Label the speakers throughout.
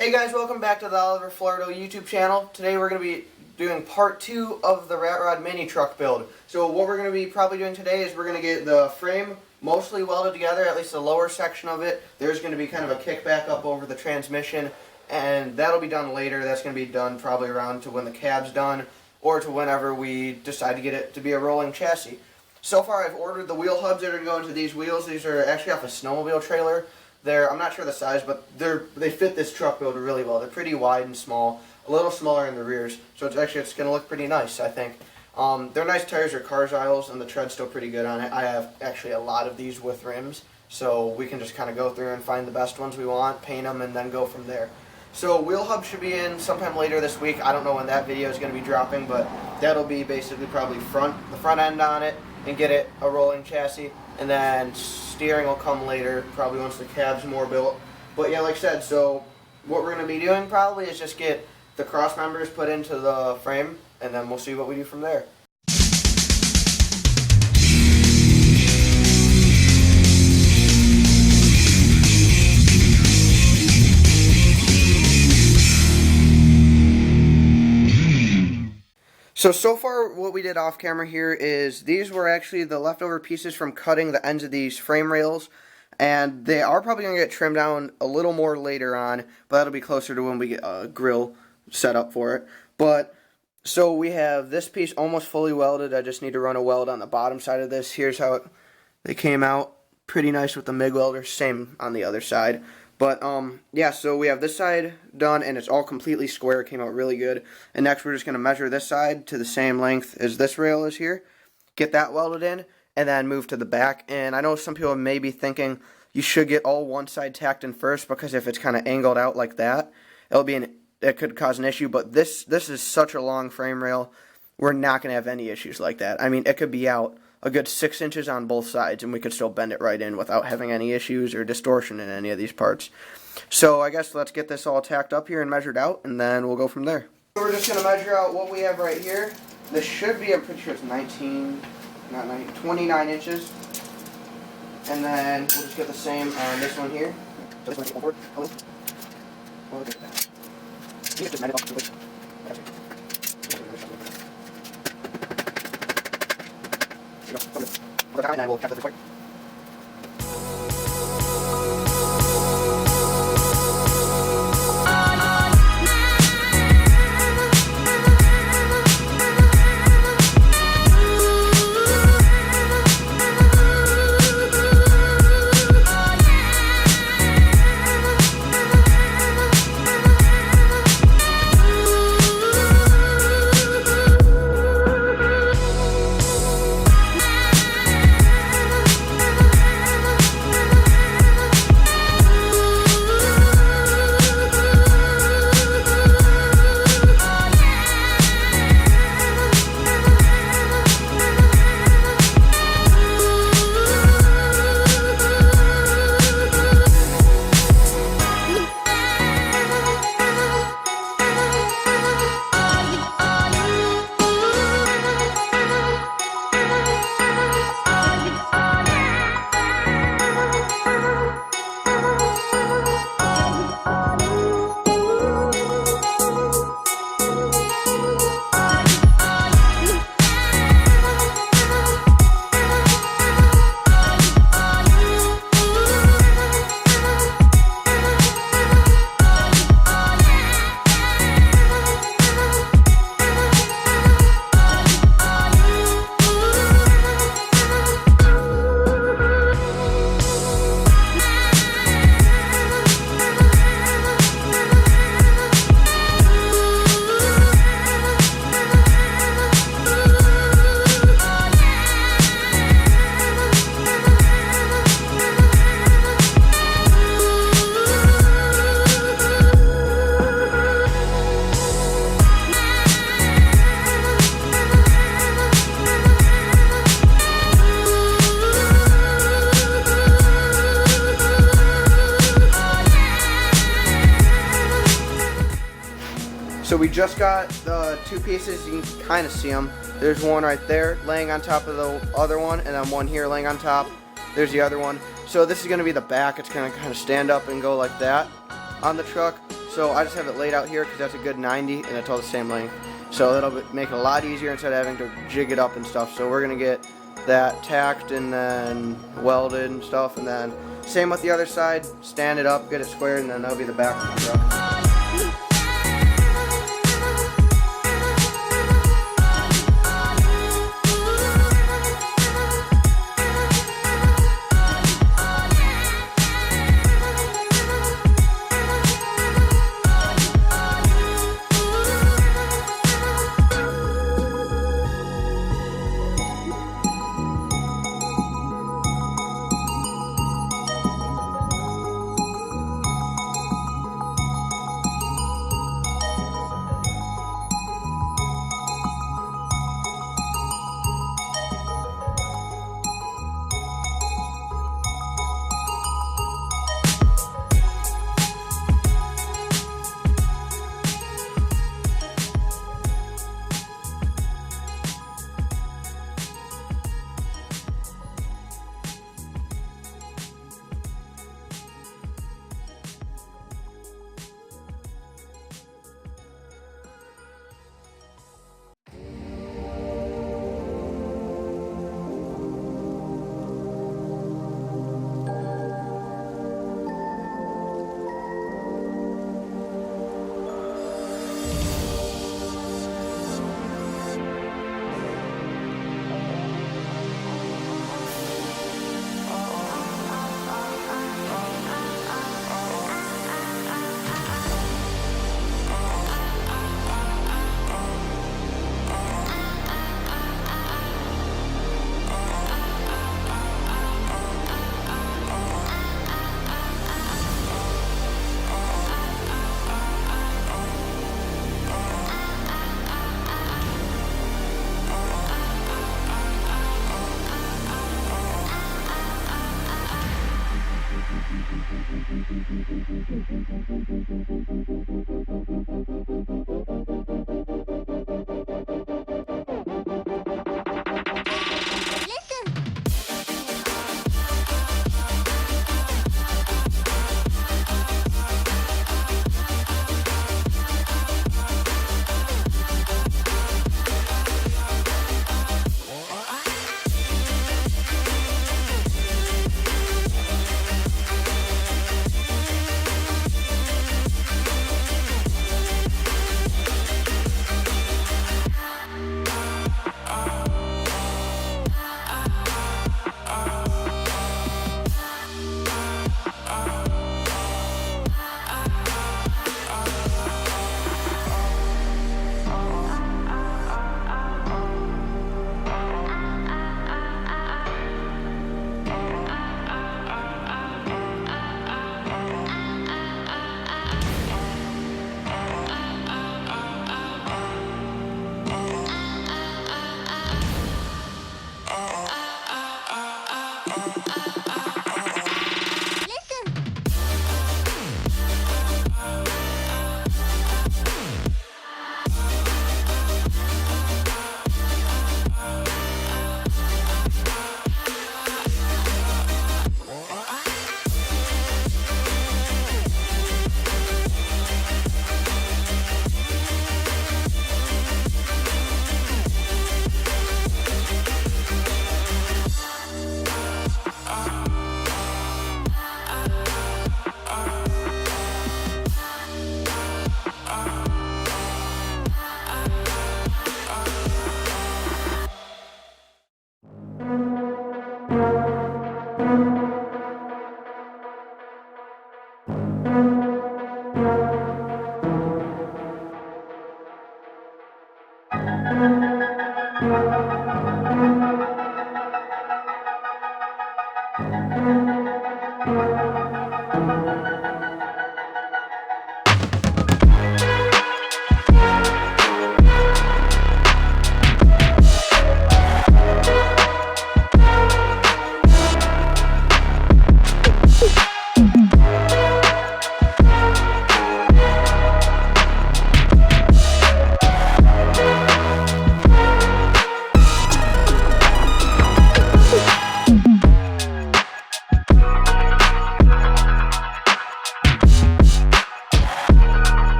Speaker 1: Hey guys, welcome back to the Oliver Florida YouTube channel. Today we're going to be doing part 2 of the Rat Rod mini truck build. So what we're going to be probably doing today is we're going to get the frame mostly welded together, at least the lower section of it. There's going to be kind of a kickback up over the transmission, and that'll be done later. That's going to be done probably around to when the cab's done, or to whenever we decide to get it to be a rolling chassis. So far I've ordered the wheel hubs that are going to these wheels. These are actually off a snowmobile trailer. I'm not sure the size, but they fit this truck build really well. They're pretty wide and small, a little smaller in the rears, so it's going to look pretty nice, I think. They're nice tires, they're Carzyles, and the tread's still pretty good on it. I have actually a lot of these with rims, so we can just kind of go through and find the best ones we want, paint them, and then go from there. So wheel hub should be in sometime later this week. I don't know when that video is going to be dropping, but that'll be basically probably the front end on it, and get it a rolling chassis, and then steering will come later, probably once the cab's more built. But yeah, like I said, so what we're going to be doing probably is just get the cross members put into the frame, and then we'll see what we do from there. So far what we did off camera here is these were actually the leftover pieces from cutting the ends of these frame rails, and they are probably going to get trimmed down a little more later on, but that'll be closer to when we get a grill set up for it. But so we have this piece almost fully welded. I just need to run a weld on the bottom side of this. Here's how they came out. Pretty nice with the MIG welder, same on the other side. But, yeah, so we have this side done, and it's all completely square. It came out really good. And next we're just going to measure this side to the same length as this rail is here. Get that welded in, and then move to the back. And I know some people may be thinking you should get all one side tacked in first, because if it's kind of angled out like that, it could cause an issue. But this is such a long frame rail, we're not going to have any issues like that. I mean, it could be out a good 6 inches on both sides, and we could still bend it right in without having any issues or distortion in any of these parts. So I guess let's get this all tacked up here and measured out, and then we'll go from there. So we're just going to measure out what we have right here. This should be, I'm pretty sure it's 29 inches. And then we'll just get the same on this one here. So this one's forward. We'll get that. You just measure it up. And then we'll check this way. So we just got the two pieces. You can kind of see them. There's one right there laying on top of the other one, and then one here laying on top. There's the other one. So this is going to be the back. It's going to kind of stand up and go like that on the truck. So I just have it laid out here because that's a good 90 and it's all the same length. So that'll make it a lot easier instead of having to jig it up and stuff. So we're going to get that tacked and then welded and stuff, and then same with the other side, stand it up, get it squared, and then that'll be the back of the truck.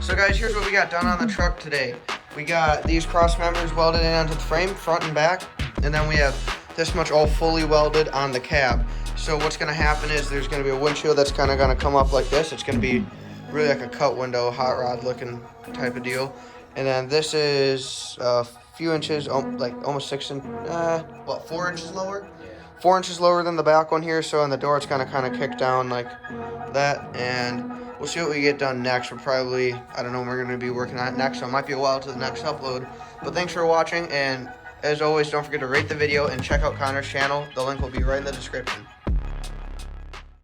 Speaker 1: So guys, here's what we got done on the truck today. We got these cross members welded in onto the frame, front and back, and then we have this much all fully welded on the cab. So what's gonna happen is there's gonna be a windshield that's kind of gonna come up like this. It's gonna be really like a cut window, hot rod looking type of deal. And then this is a few inches, like almost 4 inches lower? 4 inches lower than the back one here. So on the door, it's gonna kind of kick down like that. And we'll see what we get done next. We're probably, I don't know when we're gonna be working on it next. So it might be a while to the next upload. But thanks for watching. And as always, don't forget to rate the video and check out Connor's channel. The link will be right in the description.